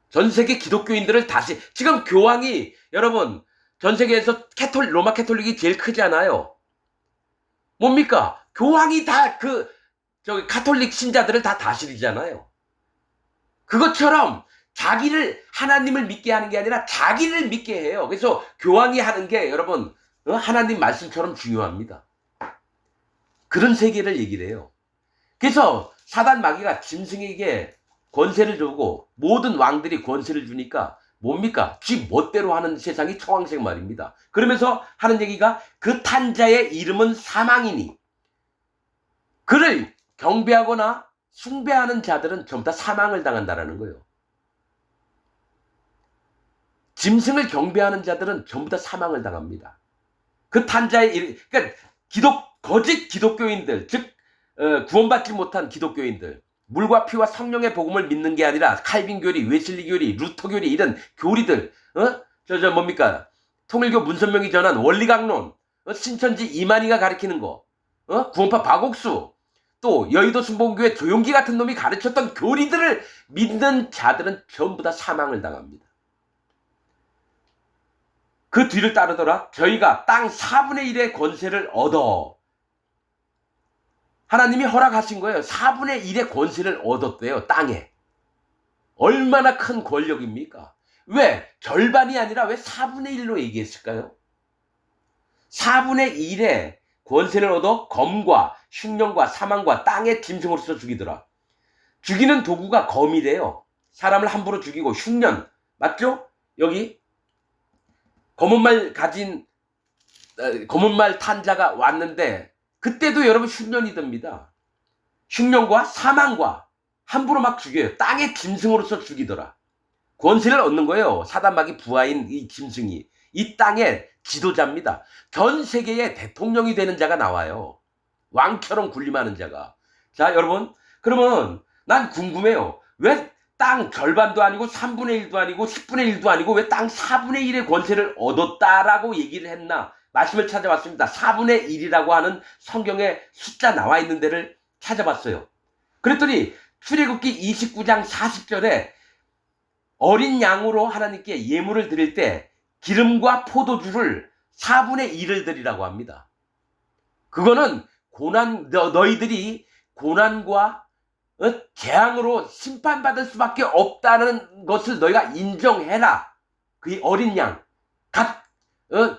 전 세계 기독교인들을 지금 교황이 여러분 전 세계에서 로마 캐톨릭이 제일 크잖아요. 뭡니까? 교황이 다 카톨릭 신자들을 다 다스리잖아요. 그것처럼 자기를 하나님을 믿게 하는 게 아니라 자기를 믿게 해요. 그래서 교황이 하는 게 여러분 하나님 말씀처럼 중요합니다. 그런 세계를 얘기를 해요. 그래서 사단 마귀가 짐승에게 권세를 주고 모든 왕들이 권세를 주니까 뭡니까? 지 멋대로 하는 세상이 청황색 말입니다. 그러면서 하는 얘기가 그 탄자의 이름은 사망이니 그를 경배하거나 숭배하는 자들은 전부 다 사망을 당한다라는 거예요. 짐승을 경배하는 자들은 전부 다 사망을 당합니다. 그 탄자의 그러니까 거짓 기독교인들, 즉 구원받지 못한 기독교인들, 물과 피와 성령의 복음을 믿는 게 아니라 칼빈 교리, 웨슬리 교리, 루터 교리 이런 교리들, 뭡니까? 통일교 문선명이 전한 원리 강론, 신천지 이만희가 가르치는 거, 구원파 박옥수, 또 여의도 순복음교회 조용기 같은 놈이 가르쳤던 교리들을 믿는 자들은 전부 다 사망을 당합니다. 그 뒤를 따르더라. 저희가 땅 4분의 1의 권세를 얻어. 하나님이 허락하신 거예요. 4분의 1의 권세를 얻었대요. 땅에. 얼마나 큰 권력입니까? 왜? 절반이 아니라 왜 4분의 1로 얘기했을까요? 4분의 1의 권세를 얻어 검과 흉년과 사망과 땅의 짐승으로서 죽이더라. 죽이는 도구가 검이래요. 사람을 함부로 죽이고 흉년. 맞죠? 여기 검은 말 탄 자가 왔는데 그때도 여러분 흉년이 듭니다. 흉년과 사망과 함부로 막 죽여요. 땅의 짐승으로서 죽이더라. 권세를 얻는 거예요. 사단마귀 부하인 이 짐승이. 이 땅의 지도자입니다. 전 세계의 대통령이 되는 자가 나와요. 왕처럼 군림하는 자가. 자, 여러분, 그러면 난 궁금해요. 왜 땅 절반도 아니고 3분의 1도 아니고 10분의 1도 아니고 왜 땅 4분의 1의 권세를 얻었다라고 얘기를 했나? 말씀을 찾아봤습니다. 4분의 1이라고 하는 성경에 숫자 나와 있는 데를 찾아봤어요. 그랬더니 출애굽기 29장 40절에 어린 양으로 하나님께 예물을 드릴 때 기름과 포도주를 4분의 1을 드리라고 합니다. 그거는 너희들이 고난과 재앙으로 심판받을 수밖에 없다는 것을 너희가 인정해라. 그 어린 양, 갓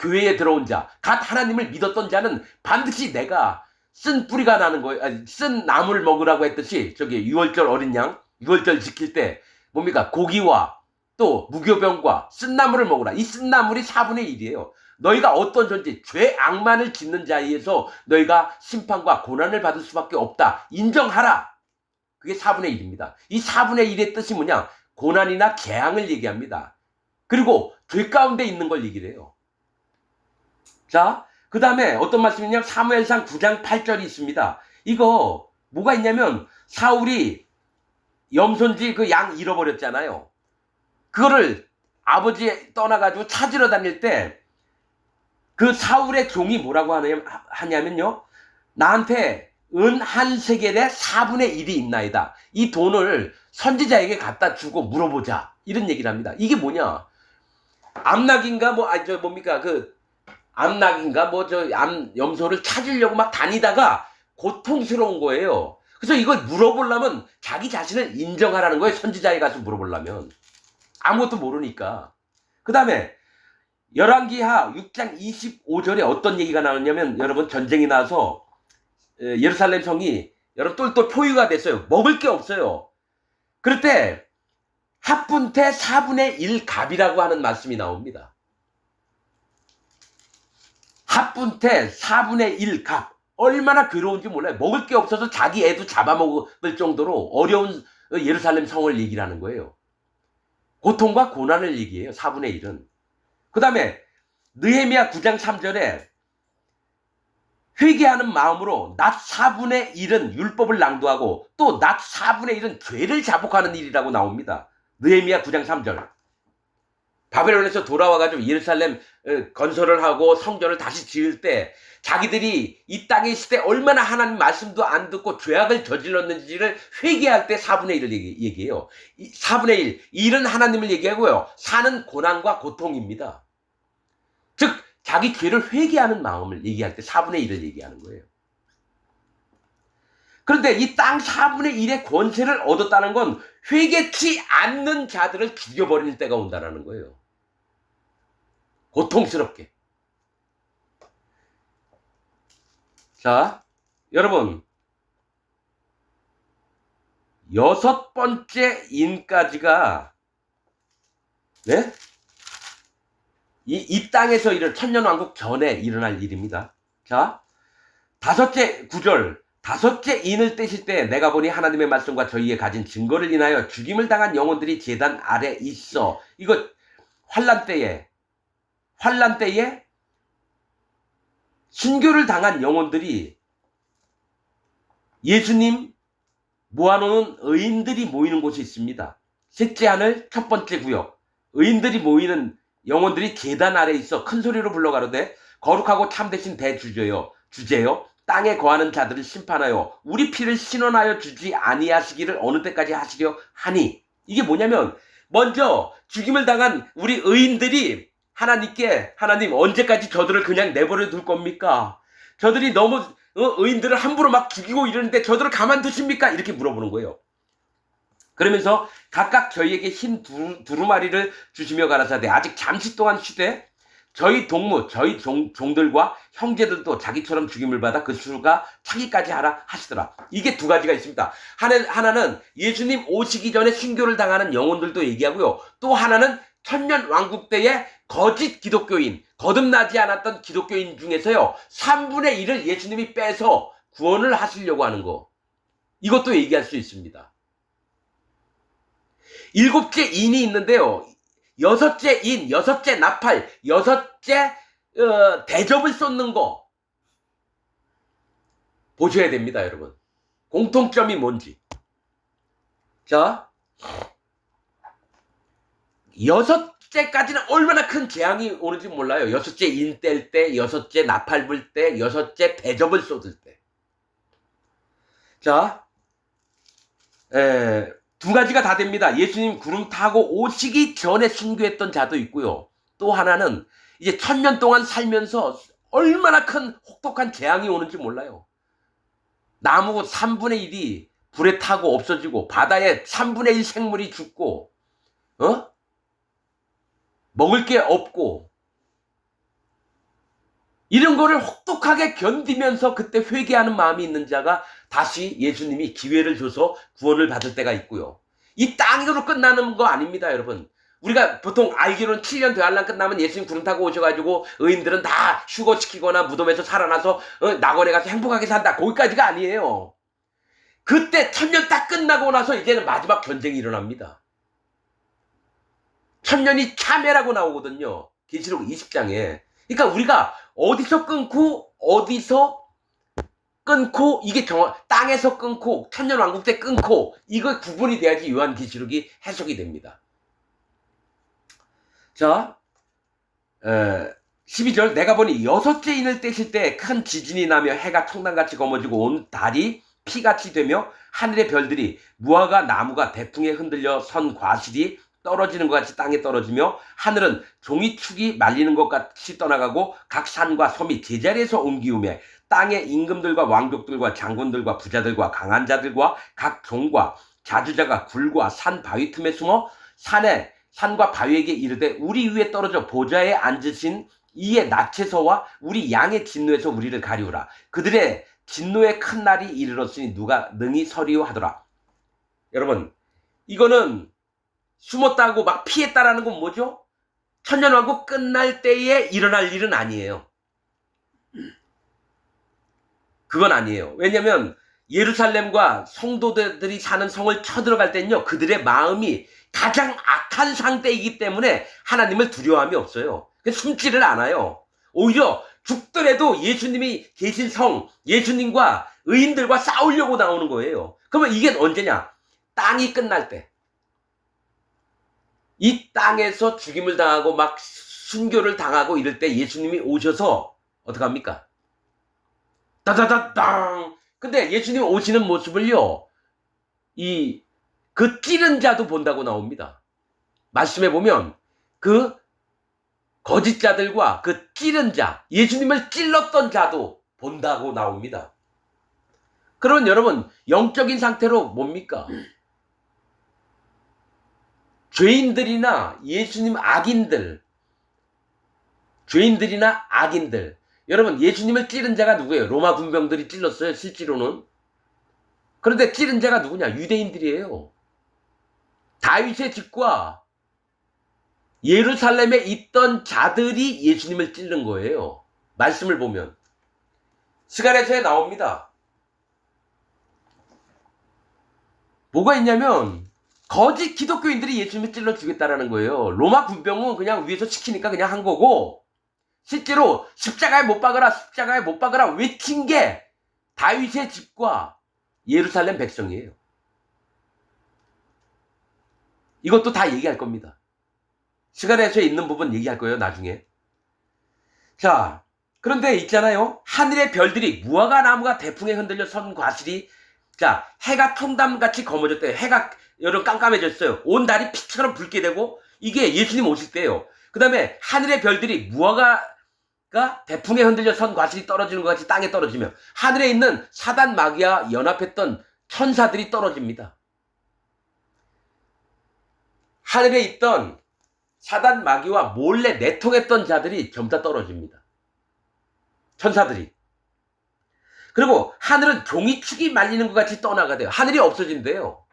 교회에 들어온 자, 갓 하나님을 믿었던 자는 반드시 내가 쓴 뿌리가 나는 거예요. 쓴 나무를 먹으라고 했듯이 저기 6월절 어린 양, 6월절 지킬 때 뭡니까? 고기와 또 무교병과 쓴나물을 먹으라. 이 쓴나물이 4분의 1이에요. 너희가 어떤 존재, 죄 악만을 짓는 자에 의해서 너희가 심판과 고난을 받을 수밖에 없다. 인정하라. 그게 4분의 1입니다. 이 4분의 1의 뜻이 뭐냐? 고난이나 재앙을 얘기합니다. 그리고 죄 가운데 있는 걸 얘기를 해요. 자, 그 다음에 어떤 말씀이냐면 사무엘상 9장 8절이 있습니다. 이거 뭐가 있냐면 사울이 염손지 그 양 잃어버렸잖아요. 그거를 아버지 떠나가지고 찾으러 다닐 때 그 사울의 종이 뭐라고 하냐면요. 나한테 은 한 세겔에 4분의 1이 있나이다. 이 돈을 선지자에게 갖다 주고 물어보자. 이런 얘기를 합니다. 이게 뭐냐? 암낙인가 염소를 찾으려고 막 다니다가 고통스러운 거예요. 그래서 이걸 물어보려면 자기 자신을 인정하라는 거예요. 선지자에 가서 물어보려면. 아무것도 모르니까. 그 다음에 열왕기하 6장 25절에 어떤 얘기가 나오냐면 여러분 전쟁이 나서 예루살렘 성이 여러분 똘똘 포위가 됐어요. 먹을 게 없어요. 그럴 때 합분태 4분의 1 갑이라고 하는 말씀이 나옵니다. 합분태 4분의 1 갑. 얼마나 괴로운지 몰라요. 먹을 게 없어서 자기 애도 잡아먹을 정도로 어려운 예루살렘 성을 얘기를 하는 거예요. 고통과 고난을 얘기해요. 4분의 1은. 그 다음에 느헤미야 9장 3절에 회개하는 마음으로 낮 4분의 1은 율법을 낭도하고 또 낮 4분의 1은 죄를 자복하는 일이라고 나옵니다. 느헤미야 9장 3절. 바벨론에서 돌아와가지고 예루살렘 건설을 하고 성전을 다시 지을 때 자기들이 이 땅에 있을 때 얼마나 하나님 말씀도 안 듣고 죄악을 저질렀는지를 회개할 때 4분의 1을 얘기해요. 4분의 1, 1은 하나님을 얘기하고요. 4는 고난과 고통입니다. 즉 자기 죄를 회개하는 마음을 얘기할 때 4분의 1을 얘기하는 거예요. 그런데 이 땅 4분의 1의 권세를 얻었다는 건 회개치 않는 자들을 죽여버릴 때가 온다는 거예요. 고통스럽게. 자, 여러분 6번째 인까지가 네? 이 땅에서 천년왕국 전에 일어날 일입니다. 자, 5째 구절 5째 인을 떼실 때 내가 보니 하나님의 말씀과 저희의 가진 증거를 인하여 죽임을 당한 영혼들이 제단 아래 있어. 이거 환란 때에 순교를 당한 영혼들이 예수님 모아놓은 의인들이 모이는 곳이 있습니다. 셋째 하늘 첫 번째 구역, 의인들이 모이는 영혼들이 계단 아래에 있어 큰 소리로 불러가로되 거룩하고 참되신 대주제여 땅에 거하는 자들을 심판하여 우리 피를 신원하여 주지 아니하시기를 어느 때까지 하시려 하니, 이게 뭐냐면 먼저 죽임을 당한 우리 의인들이 하나님께, 하나님 언제까지 저들을 그냥 내버려 둘 겁니까? 저들이 너무 의인들을 함부로 막 죽이고 이러는데 저들을 가만두십니까? 이렇게 물어보는 거예요. 그러면서 각각 저희에게 흰 두루마리를 주시며 가라사대 아직 잠시 동안 쉬되 저희 동무, 저희 종들과 형제들도 자기처럼 죽임을 받아 그 수가 차기까지 하라 하시더라. 이게 두 가지가 있습니다. 하나는 예수님 오시기 전에 순교를 당하는 영혼들도 얘기하고요. 또 하나는 천년 왕국 때의 거짓 기독교인, 거듭나지 않았던 기독교인 중에서요 3분의 1을 예수님이 빼서 구원을 하시려고 하는 거, 이것도 얘기할 수 있습니다. 7째 인이 있는데요, 6째 인, 6째 나팔, 6째 대접을 쏟는 거 보셔야 됩니다, 여러분. 공통점이 뭔지. 자, 6째까지는 얼마나 큰 재앙이 오는지 몰라요. 6째 인 뗄 때, 6째 나팔 불 때, 6째 대접을 쏟을 때. 자, 두 가지가 다 됩니다. 예수님 구름 타고 오시기 전에 순교했던 자도 있고요. 또 하나는 이제 1000년 동안 살면서 얼마나 큰 혹독한 재앙이 오는지 몰라요. 나무 3분의 1이 불에 타고 없어지고 바다에 3분의 1 생물이 죽고 먹을 게 없고 이런 거를 혹독하게 견디면서 그때 회개하는 마음이 있는 자가 다시 예수님이 기회를 줘서 구원을 받을 때가 있고요. 이 땅으로 끝나는 거 아닙니다, 여러분. 우리가 보통 알기로는 7년 되할랑 끝나면 예수님 구름 타고 오셔가지고 의인들은 다 휴거시키거나 무덤에서 살아나서 낙원에 가서 행복하게 산다, 거기까지가 아니에요. 그때 1000년 딱 끝나고 나서 이제는 마지막 전쟁이 일어납니다. 1000년이 참회라고 나오거든요, 계시록 20장에. 그러니까 우리가 어디서 끊고 이게 땅에서 끊고 천년왕국 때 끊고 이거 구분이 돼야지 요한계시록이 해석이 됩니다. 자, 12절 내가 보니 6째 인을 떼실 때 큰 지진이 나며 해가 청단같이 검어지고 온 달이 피같이 되며 하늘의 별들이 무화과 나무가 대풍에 흔들려 선 과실이 떨어지는 것 같이 땅에 떨어지며 하늘은 종이축이 말리는 것 같이 떠나가고 각 산과 섬이 제자리에서 옮기우며 땅의 임금들과 왕족들과 장군들과 부자들과 강한 자들과 각 종과 자주자가 굴과 산 바위 틈에 숨어 산과 바위에게 이르되 우리 위에 떨어져 보좌에 앉으신 이의 낯에서와 우리 양의 진노에서 우리를 가리우라. 그들의 진노의 큰 날이 이르렀으니 누가 능히 서리오 하더라. 여러분, 이거는 숨었다고 막 피했다라는 건 뭐죠? 천년왕국 끝날 때에 일어날 일은 아니에요. 그건 아니에요. 왜냐면 예루살렘과 성도들이 사는 성을 쳐들어갈 때는요, 그들의 마음이 가장 악한 상태이기 때문에 하나님을 두려워함이 없어요. 숨지를 않아요. 오히려 죽더라도 예수님이 계신 성, 예수님과 의인들과 싸우려고 나오는 거예요. 그러면 이게 언제냐? 땅이 끝날 때. 이 땅에서 죽임을 당하고 막 순교를 당하고 이럴 때 예수님이 오셔서 어떡합니까? 따다다당. 근데 예수님 오시는 모습을요, 그 찌른 자도 본다고 나옵니다. 말씀해 보면 그 거짓자들과 그 찌른 자, 예수님을 찔렀던 자도 본다고 나옵니다. 그러면 여러분, 영적인 상태로 뭡니까? 죄인들이나 예수님 죄인들이나 악인들. 여러분, 예수님을 찌른 자가 누구예요? 로마 군병들이 찔렀어요, 실제로는. 그런데 찌른 자가 누구냐? 유대인들이에요. 다윗의 집과 예루살렘에 있던 자들이 예수님을 찌른 거예요. 말씀을 보면 스가랴서에 나옵니다. 뭐가 있냐면 거짓 기독교인들이 예수님을 찔러 죽였다라는 거예요. 로마 군병은 그냥 위에서 시키니까 그냥 한 거고, 실제로 십자가에 못 박아라, 십자가에 못 박아라 외친 게 다윗의 집과 예루살렘 백성이에요. 이것도 다 얘기할 겁니다. 스가랴서에 있는 부분 얘기할 거예요, 나중에. 자, 그런데 있잖아요. 하늘의 별들이 무화과 나무가 대풍에 흔들려 선 과실이, 자, 해가 통담같이 검어졌대요. 해가 여름 깜깜해졌어요. 온 달이 피처럼 붉게 되고, 이게 예수님 오실 때예요. 그 다음에 하늘의 별들이 무화과가 대풍에 흔들려 선 과실이 떨어지는 것 같이 땅에 떨어지며, 하늘에 있는 사단 마귀와 연합했던 천사들이 떨어집니다. 하늘에 있던 사단 마귀와 몰래 내통했던 자들이 전부 다 떨어집니다. 천사들이. 그리고 하늘은 종이축이 말리는 것 같이 떠나가대요. 하늘이 없어진대요.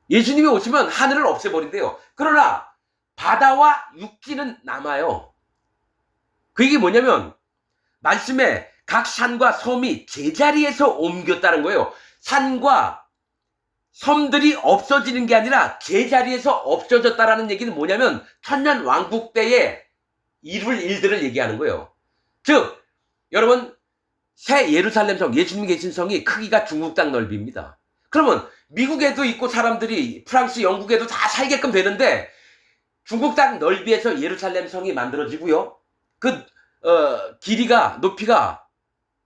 예수님이 오시면 하늘을 없애버린대요. 그러나 바다와 육지는 남아요. 그 얘기 뭐냐면 말씀에 각 산과 섬이 제자리에서 옮겼다는 거예요. 산과 섬들이 없어지는 게 아니라 제자리에서 없어졌다라는 얘기는 뭐냐면 천년 왕국 때에 이룰 일들을 얘기하는 거예요. 즉 여러분, 새 예루살렘 성, 예수님이 계신 성이 크기가 중국 땅 넓이입니다. 그러면 미국에도 있고 사람들이 프랑스, 영국에도 다 살게끔 되는데 중국 땅 넓이에서 예루살렘 성이 만들어지고요. 그 길이가, 높이가,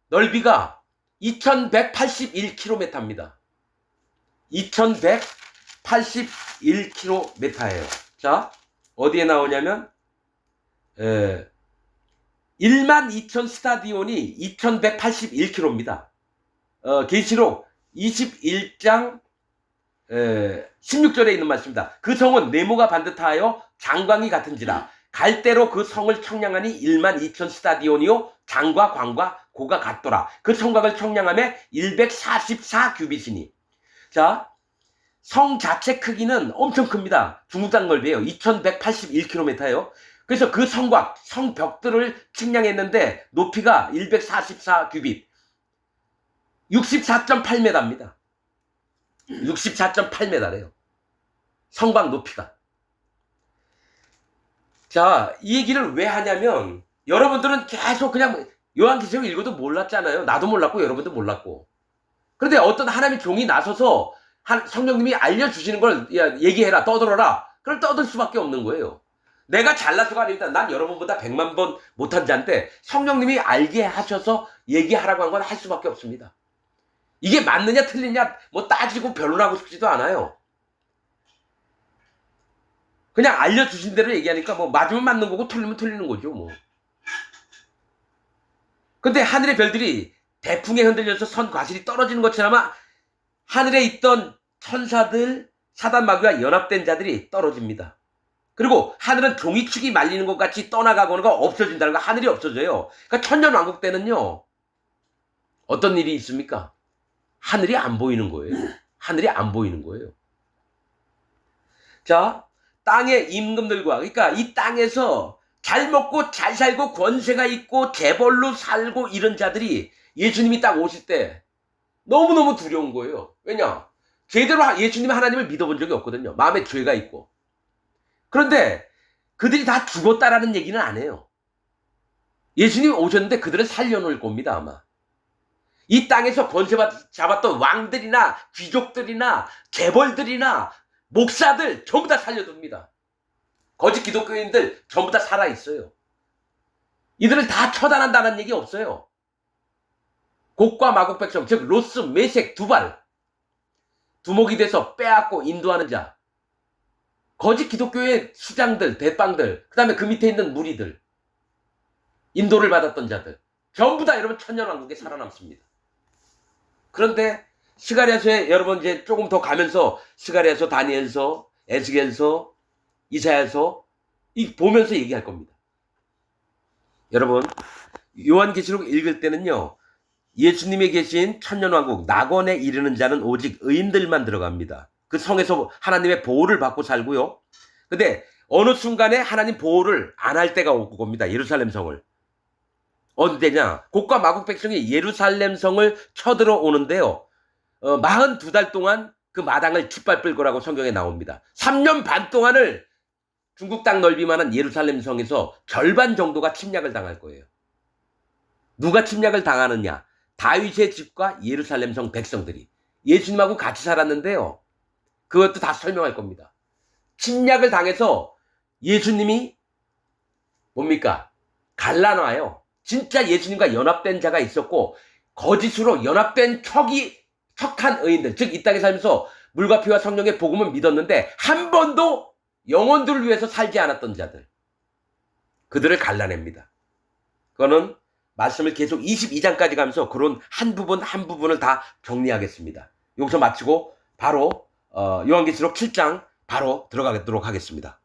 넓이가 2181km입니다. 2181km예요. 자, 어디에 나오냐면 12,000 스타디온이 2181km입니다. 계시록 21장 16절에 있는 말씀입니다. 그 성은 네모가 반듯하여 장광이 같은지라 갈대로 그 성을 청량하니 12,000 스타디온이요 장과 광과 고가 같더라. 그 성곽을 청량함에 144 규빗이니. 자, 성 자체 크기는 엄청 큽니다. 중국 땅 넓이에요. 2181km예요. 그래서 그 성곽, 성벽들을 측량했는데 높이가 144 규빗, 64.8m입니다. 64.8m래요. 성곽 높이가. 자, 이 얘기를 왜 하냐면 여러분들은 계속 그냥 요한계시록 읽어도 몰랐잖아요. 나도 몰랐고 여러분도 몰랐고. 그런데 어떤 하나님의 종이 나서서 성령님이 알려주시는 걸 얘기해라, 떠들어라. 그럼 떠들 수밖에 없는 거예요. 내가 잘나서가 아닙니다. 난 여러분보다 100만 번 못한 자인데 성령님이 알게 하셔서 얘기하라고 한 건 할 수밖에 없습니다. 이게 맞느냐 틀리냐 뭐 따지고 변론하고 싶지도 않아요. 그냥 알려주신 대로 얘기하니까 뭐 맞으면 맞는 거고 틀리면 틀리는 거죠 뭐. 근데 하늘의 별들이 대풍에 흔들려서 선 과실이 떨어지는 것처럼 하늘에 있던 천사들, 사단 마귀와 연합된 자들이 떨어집니다. 그리고 하늘은 종이축이 말리는 것 같이 떠나가고는 거 없어진다는 거. 하늘이 없어져요. 그러니까 천년왕국 때는요 어떤 일이 있습니까? 하늘이 안 보이는 거예요. 하늘이 안 보이는 거예요. 자, 땅의 임금들과, 그러니까 이 땅에서 잘 먹고 잘 살고 권세가 있고 재벌로 살고 이런 자들이 예수님이 딱 오실 때 너무너무 두려운 거예요. 왜냐? 제대로 예수님 하나님을 믿어본 적이 없거든요. 마음에 죄가 있고. 그런데 그들이 다 죽었다라는 얘기는 안 해요. 예수님이 오셨는데 그들을 살려놓을 겁니다, 아마. 이 땅에서 권세 잡았던 왕들이나 귀족들이나 재벌들이나 목사들 전부 다 살려둡니다. 거짓 기독교인들 전부 다 살아있어요. 이들을 다 처단한다는 얘기 없어요. 곡과 마곡 백성, 즉 로스, 메색, 두발, 두목이 돼서 빼앗고 인도하는 자, 거짓 기독교의 수장들, 대빵들, 그 다음에 그 밑에 있는 무리들, 인도를 받았던 자들 전부 다 여러분 천년왕국에 살아남습니다. 그런데 스가랴서에 여러분 이제 조금 더 가면서 스가랴서, 다니엘서, 에스겔서, 이사야서 이 보면서 얘기할 겁니다. 여러분 요한계시록 읽을 때는요 예수님이 계신 천년왕국 낙원에 이르는 자는 오직 의인들만 들어갑니다. 그 성에서 하나님의 보호를 받고 살고요. 근데 어느 순간에 하나님 보호를 안 할 때가 올 겁니다. 예루살렘 성을. 언제냐? 곡과 마곡 백성이 예루살렘 성을 쳐들어오는데요. 42달 동안 그 마당을 짓밟을 거라고 성경에 나옵니다. 3년 반 동안을 중국 땅 넓이만한 예루살렘 성에서 절반 정도가 침략을 당할 거예요. 누가 침략을 당하느냐? 다윗의 집과 예루살렘 성 백성들이. 예수님하고 같이 살았는데요. 그것도 다 설명할 겁니다. 침략을 당해서 예수님이 뭡니까? 갈라놔요. 진짜 예수님과 연합된 자가 있었고 거짓으로 연합된 척한 의인들, 즉 이 땅에 살면서 물과 피와 성령의 복음을 믿었는데 한 번도 영혼들을 위해서 살지 않았던 자들, 그들을 갈라냅니다. 그거는 말씀을 계속 22장까지 가면서 그런 한 부분 한 부분을 다 정리하겠습니다. 여기서 마치고 바로 요한계시록 7장 바로 들어가도록 하겠습니다.